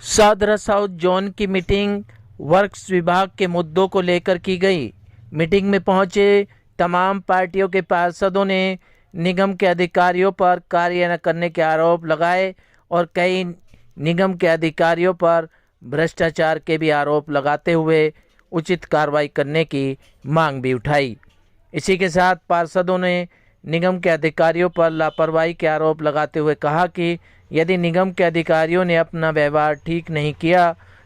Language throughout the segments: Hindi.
सादरा साउथ जोन की मीटिंग वर्क्स विभाग के मुद्दों को लेकर की गई। मीटिंग में पहुंचे तमाम पार्टियों के पार्षदों ने निगम के अधिकारियों पर कार्य न करने के आरोप लगाए और कई निगम के अधिकारियों पर भ्रष्टाचार के भी आरोप लगाते हुए उचित कार्रवाई करने की मांग भी उठाई। इसी के साथ पार्षदों ने निगम के अधिकारियों पर लापरवाही के आरोप लगाते हुए कहा कि यदि निगम के अधिकारियों ने अपना व्यवहार ठीक नहीं किया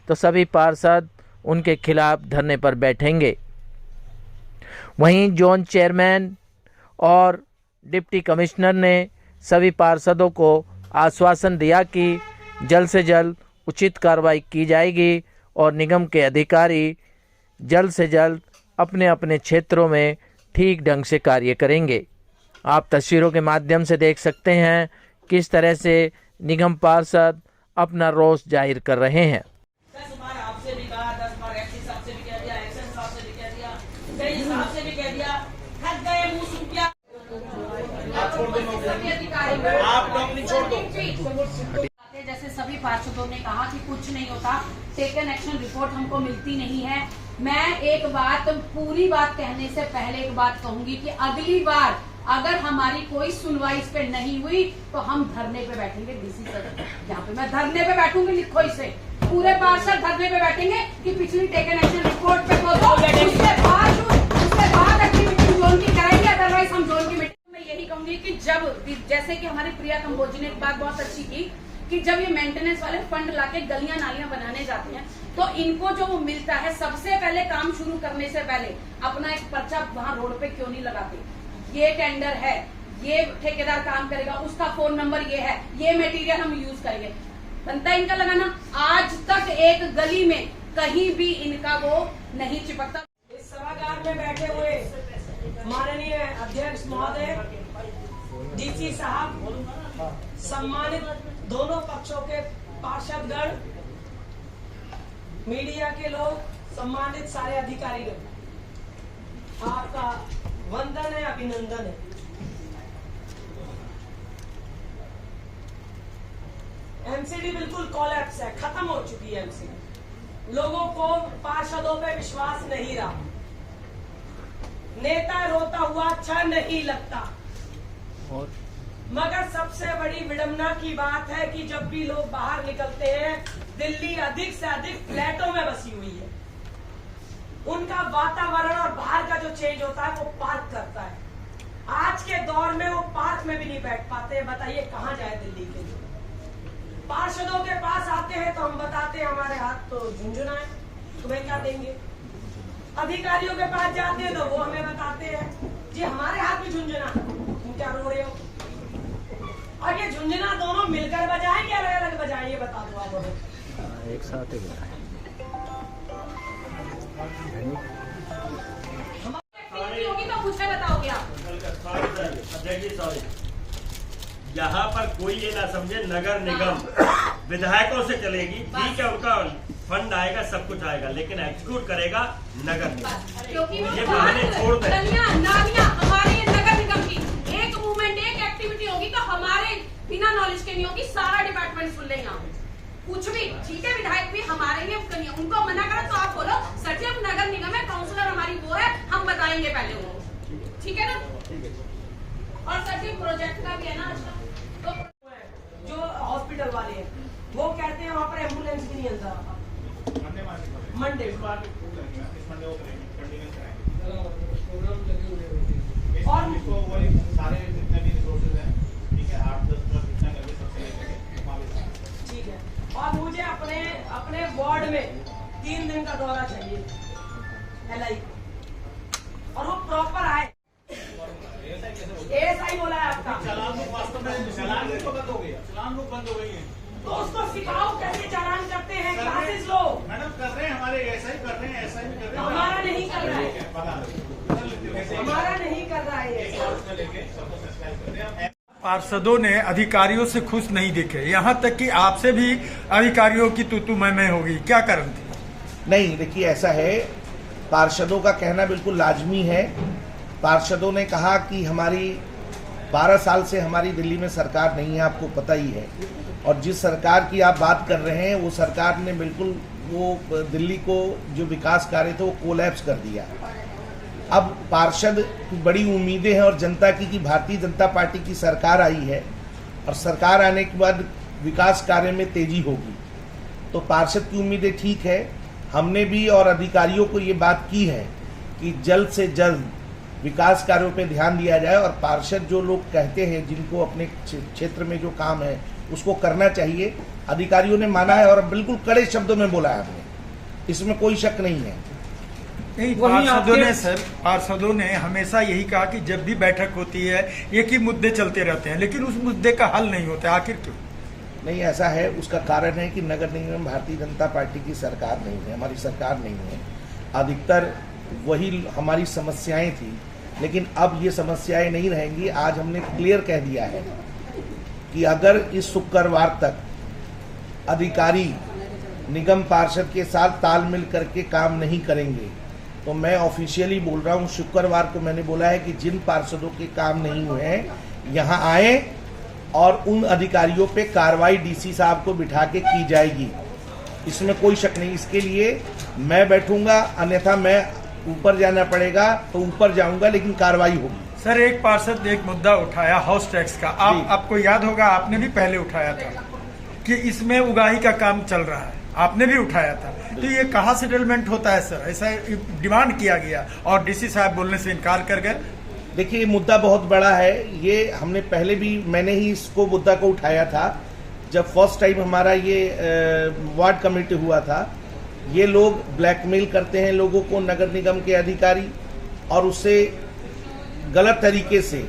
तो सभी पार्षद उनके खिलाफ धरने पर बैठेंगे। वहीं जोन चेयरमैन और डिप्टी कमिश्नर ने सभी पार्षदों को आश्वासन दिया कि जल्द से जल्द उचित कार्रवाई की जाएगी और निगम के अधिकारी जल्द से जल्द अपने अपने क्षेत्रों में ठीक ढंग से कार्य करेंगे। आप तस्वीरों के माध्यम से देख सकते हैं किस तरह से निगम पार्षद अपना रोष जाहिर कर रहे हैं। 10 बार आपसे भी कहा, 10 बार एक्सी साहब से भी कह दिया, एक्शन साहब से भी कह दिया, कई साहब से भी कह दिया, थक गए मुंह सूख गया। आप नौकरी छोड़ दो। जैसे सभी पार्षदों ने कहा कि कुछ नहीं होता, टेकन एक्शन रिपोर्ट हमको मिलती नहीं है। मैं एक बात, पूरी बात कहने से पहले एक बात कहूंगी कि अगली बार अगर हमारी कोई सुनवाई इस पे नहीं हुई तो हम धरने पे बैठेंगे। डीसी सर यहाँ पे मैं धरने पे बैठूंगी, लिखो इसे, पूरे पार्षद धरने पे बैठेंगे कि पिछली टेकन एक्शन रिपोर्ट पे उसके बाद एक्टिविटी जोन की कराएंगे, अदरवाइज हम जोन की मीटिंग में यही कहूंगी कि जब, जैसे कि हमारी प्रिया कंबोजी ने एक बात बहुत अच्छी की कि जब ये मेंटेनेंस वाले फंड लाके गलियां नालियां बनाने जाते हैं तो इनको जो वो मिलता है, सबसे पहले काम शुरू करने से पहले अपना एक पर्चा वहाँ रोड पे क्यों नहीं लगाते? ये टेंडर है, ये ठेकेदार काम करेगा, उसका फोन नंबर ये है, ये मटेरियल हम यूज करेंगे, बनता है इनका लगाना। आज तक एक गली में कहीं भी इनका वो नहीं चिपकता। इस सभागार में बैठे हुए माननीय अध्यक्ष महोदय, डीसी साहब, सम्मानित दोनों पक्षों के पार्षदगण, मीडिया के लोग, सम्मानित सारे अधिकारीगण, आपका वंदन है, अभिनंदन है। एमसीडी बिल्कुल कोलैप्स है, खत्म हो चुकी है एमसीडी। लोगों को पार्षदों पे विश्वास नहीं रहा। नेता रोता हुआ अच्छा नहीं लगता। मगर सबसे बड़ी विडंबना की बात है कि जब भी लोग बाहर निकलते हैं, दिल्ली अधिक से अधिक फ्लैटों में बसी हुई है। उनका वातावरण और बाहर का जो चेंज होता है वो पार्क करता है। आज के दौर में वो पार्क में भी नहीं बैठ पाते। बताइए कहाँ जाए दिल्ली के लोग? पार्षदों के पास आते हैं तो हम बताते हैं हमारे हाथ तो झुंझुना है, तुम्हें क्या देंगे। अधिकारियों के पास जाते हैं तो वो हमें बताते हैं जी हमारे हाथ में झुंझुना, तुम क्या रो रहे हो? और ये झुंझुना दोनों मिलकर बजाएं या अलग अलग बजाएं, ये बता दो आप हमें। एक साथ ही बजाएं। होगी तो मुझे बताओगे आप। यहाँ पर कोई ये ना समझे नगर निगम विधायकों से चलेगी, ठीक है, उनका फंड आएगा, सब कुछ आएगा, लेकिन एग्जीक्यूट करेगा नगर निगम। क्योंकि ये बहाने छोड़ दें। नालियां हमारे नगर निगम की एक मूवमेंट, एक एक्टिविटी होगी तो हमारे बिना नॉलेज के नहीं होगी, सारा डिपार्टमेंट सुन लेंगे। कुछ भी ठीक है, विधायक भी हमारे लिए उनको मना करो तो आप बोलो सर जी हम नगर निगम है, काउंसलर हमारी वो है, हम बताएंगे पहले उनको, ठीक है ना? और सर जी प्रोजेक्ट का भी है ना आज तो जो हॉस्पिटल वाले हैं वो कहते हैं वहाँ पर एम्बुलेंस भी नहीं आता। मंडे और सारे जितने भी रिसोर्सेज हैं, ठीक है, 8-10 जितना करके सबसे ठीक है। और मुझे अपने वार्ड में 3 दिन का दौरा चाहिए LI, और वो प्रॉपर आए। ASI बोला है आपका, चालान तो वास्तव में चालान तो बंद हो गया, चालान बुक बंद हो गई है, तो उसको सिखाओ कैसे चालान करते हैं, क्लासेस लो। मैडम कर रहे हैं, हमारे एसआई कर रहे हैं, एसआई भी कर रहे हैं, हमारा नहीं कर रहा है, हमारा नहीं कर रहा है। लेके सबको सब्सक्राइब कर रहे हैं। पार्षदों ने अधिकारियों से खुश नहीं दिखे, यहाँ तक कि आपसे भी अधिकारियों की तू मैं होगी, क्या कारण थी? नहीं, देखिए ऐसा है, पार्षदों का कहना बिल्कुल लाजमी है। पार्षदों ने कहा कि हमारी 12 साल से हमारी दिल्ली में सरकार नहीं है, आपको पता ही है। और जिस सरकार की आप बात कर रहे हैं वो सरकार ने बिल्कुल वो दिल्ली को जो विकास कार्य थे वो कोलैप्स कर दिया। अब पार्षद की बड़ी उम्मीदें हैं और जनता की कि भारतीय जनता पार्टी की सरकार आई है और सरकार आने के बाद विकास कार्य में तेजी होगी। तो पार्षद की उम्मीदें ठीक है। हमने भी और अधिकारियों को ये बात की है कि जल्द से जल्द विकास कार्यों पे ध्यान दिया जाए और पार्षद जो लोग कहते हैं जिनको अपने क्षेत्र में जो काम है उसको करना चाहिए, अधिकारियों ने माना है और बिल्कुल कड़े शब्दों में बोला है हमने, इसमें कोई शक नहीं है। नहीं, पार्षदों ने हमेशा यही कहा कि जब भी बैठक होती है एक ही मुद्दे चलते रहते हैं, लेकिन उस मुद्दे का हल नहीं होता, आखिर क्यों? नहीं, ऐसा है, उसका कारण है कि नगर निगम भारतीय जनता पार्टी की सरकार नहीं है, हमारी सरकार नहीं है। अधिकतर वही हमारी समस्याएं थी, लेकिन अब ये समस्याएं नहीं रहेंगी। आज हमने क्लियर कह दिया है कि अगर इस शुक्रवार तक अधिकारी निगम पार्षद के साथ तालमेल करके काम नहीं करेंगे तो मैं ऑफिशियली बोल रहा हूँ, शुक्रवार को मैंने बोला है कि जिन पार्षदों के काम नहीं हुए हैं यहाँ आए और उन अधिकारियों पे कार्रवाई डीसी साहब को बिठा के की जाएगी, इसमें कोई शक नहीं। इसके लिए मैं बैठूंगा, अन्यथा मैं ऊपर जाना पड़ेगा तो ऊपर जाऊंगा, लेकिन कार्रवाई होगी। सर, एक पार्षद एक मुद्दा उठाया हाउस टैक्स का, आपको याद होगा, आपने भी पहले उठाया था कि इसमें उगाही का काम चल रहा है, आपने भी उठाया था। तो ये कहाँ सेटलमेंट होता है सर? ऐसा डिमांड किया गया और डीसी साहब बोलने से इनकार कर गए। देखिए, ये मुद्दा बहुत बड़ा है, ये हमने पहले भी, मैंने ही इसको मुद्दा को उठाया था जब फर्स्ट टाइम हमारा ये वार्ड कमेटी हुआ था। ये लोग ब्लैकमेल करते हैं लोगों को, नगर निगम के अधिकारी, और उससे गलत तरीके से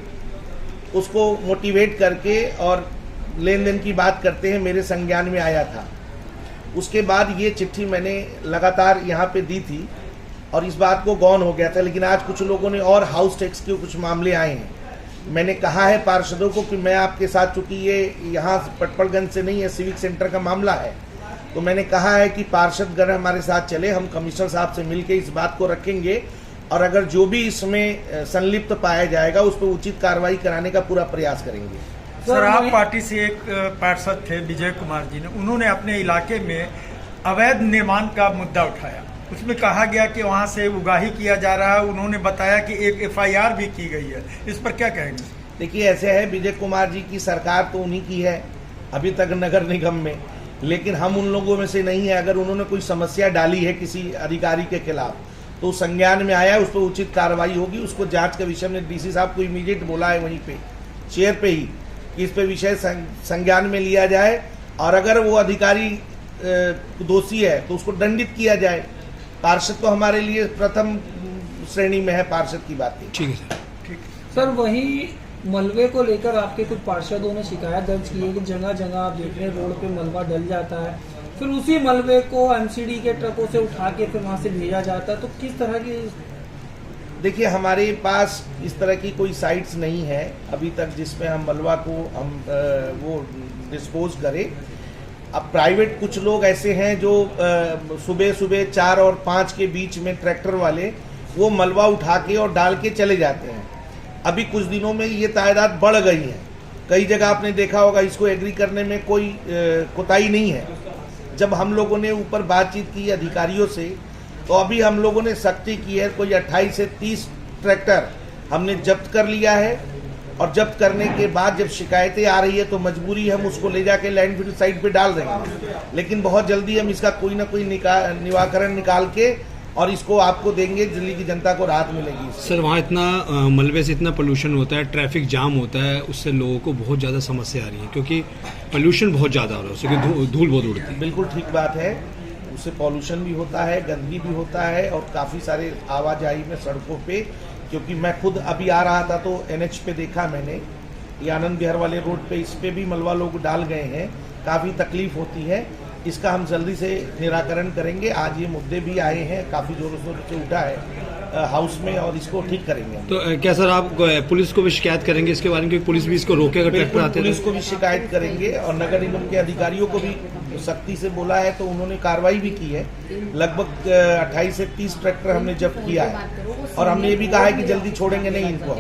उसको मोटिवेट करके और लेन देन की बात करते हैं। मेरे संज्ञान में आया था, उसके बाद ये चिट्ठी मैंने लगातार यहाँ पे दी थी और इस बात को गौन हो गया था। लेकिन आज कुछ लोगों ने और हाउस टैक्स के कुछ मामले आए हैं, मैंने कहा है पार्षदों को कि मैं आपके साथ, चूंकि ये यहाँ पटपड़गंज से नहीं है, सिविक सेंटर का मामला है, तो मैंने कहा है कि पार्षदगण हमारे साथ चले, हम कमिश्नर साहब से मिलकर इस बात को रखेंगे और अगर जो भी इसमें संलिप्त पाया जाएगा उस पर उचित कार्रवाई कराने का पूरा प्रयास करेंगे। सर, आप पार्टी से एक पार्षद थे विजय कुमार जी ने, उन्होंने अपने इलाके में अवैध निर्माण का मुद्दा उठाया, उसमें कहा गया कि वहां से उगाही किया जा रहा है। उन्होंने बताया कि एक FIR भी की गई है, इस पर क्या कहेंगे? देखिए, ऐसे है, विजय कुमार जी की सरकार तो उन्हीं की है अभी तक नगर निगम में, लेकिन हम उन लोगों में से नहीं है। अगर उन्होंने कोई समस्या डाली है किसी अधिकारी के खिलाफ तो संज्ञान में आया, उस पर उचित कार्रवाई होगी। उसको जांच के विषय में डीसी साहब को इमीडिएट बोला है वहीं पे चेयर पे ही कि इस पे विषय संज्ञान में लिया जाए और अगर वो अधिकारी दोषी है तो उसको दंडित किया जाए। पार्षद तो हमारे लिए प्रथम श्रेणी में है, पार्षद की बात है। ठीक है सर, ठीक। सर, वही मलबे को लेकर आपके कुछ पार्षदों ने शिकायत दर्ज की है कि जगह जगह आप देख रहे हैं रोड पे मलबा डल जाता है, फिर उसी मलबे को MCD के ट्रकों से उठा के फिर वहां से भेजा जाता है, तो किस तरह की? देखिए, हमारे पास इस तरह की कोई साइट्स नहीं है अभी तक जिसमें हम मलबा को हम वो डिस्पोज करें। अब प्राइवेट कुछ लोग ऐसे हैं जो सुबह सुबह 4 और 5 के बीच में ट्रैक्टर वाले वो मलबा उठा के और डाल के चले जाते हैं। अभी कुछ दिनों में ये तादाद बढ़ गई है, कई जगह आपने देखा होगा, इसको एग्री करने में कोई कोताही नहीं है। जब हम लोगों ने ऊपर बातचीत की अधिकारियों से तो अभी हम लोगों ने सख्ती की है, कोई 28 से 30 ट्रैक्टर हमने जब्त कर लिया है और जब्त करने के बाद जब शिकायतें आ रही है तो मजबूरी हम उसको ले जाके लैंडफिल साइट पे डाल देंगे, लेकिन बहुत जल्दी हम इसका कोई ना कोई निवारण निकाल के और इसको आपको देंगे, दिल्ली की जनता को राहत मिलेगी। सर, वहाँ इतना मलबे से इतना पोल्यूशन होता है, ट्रैफिक जाम होता है, उससे लोगों को बहुत ज़्यादा समस्या आ रही है क्योंकि पोल्यूशन बहुत ज़्यादा हो रहा है, उससे धूल बहुत उड़ती है। बिल्कुल ठीक बात है, उससे पॉल्यूशन भी होता है, गंदगी भी होता है और काफ़ी सारे आवाजाही में सड़कों पे, क्योंकि मैं खुद अभी आ रहा था तो NH पे देखा मैंने, ये आनंद विहार वाले रोड पे, इस पे भी मलबा लोग डाल गए हैं, काफ़ी तकलीफ होती है। इसका हम जल्दी से निराकरण करेंगे। आज ये मुद्दे भी आए हैं, काफ़ी जोरों शोरों से उठा है हाउस में और इसको ठीक करेंगे। तो क्या सर आप पुलिस को भी शिकायत करेंगे इसके बारे में, क्योंकि पुलिस भी इसको रोके अगर ट्रैक्टर आते हैं? पुलिस को भी शिकायत करेंगे और नगर निगम के अधिकारियों को भी सख्ती से बोला है तो उन्होंने कार्रवाई भी की है। लगभग 28 से 30 ट्रैक्टर हमने जब्त किया है और हमने ये भी कहा है कि जल्दी छोड़ेंगे नहीं इनको।